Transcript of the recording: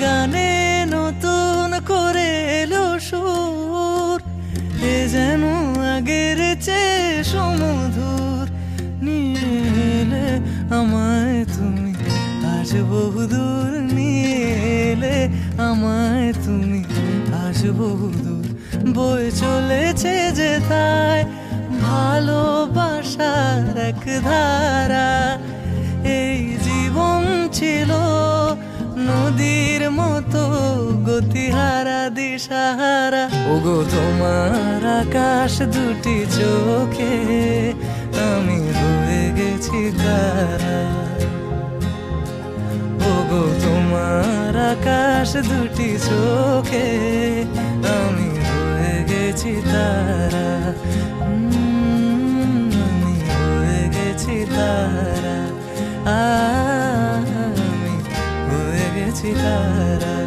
গানে নতুন করে এলো সুর, এ যেন আগের চেয়ে সুমধুর। নিয়ে এলে আমায় তুমি আজ বহুদূর, নিয়ে এলে আমায় তুমি আজ বহুদূর। বয়ে চলেছে যে তাই ভালোবাসার এক ধারা, এই জীবন ছিল নদীর মতো গতিহারা দিশাহারা। ওগো তোমার আকাশ দুটি চোখে আমি হয়ে গেছি তারা, ওগো তোমার আকাশ দুটি চোখে আমি হয়ে গেছি তারা, আমি হয়ে গেছি তারা, আমি হয়ে গেছি তারা।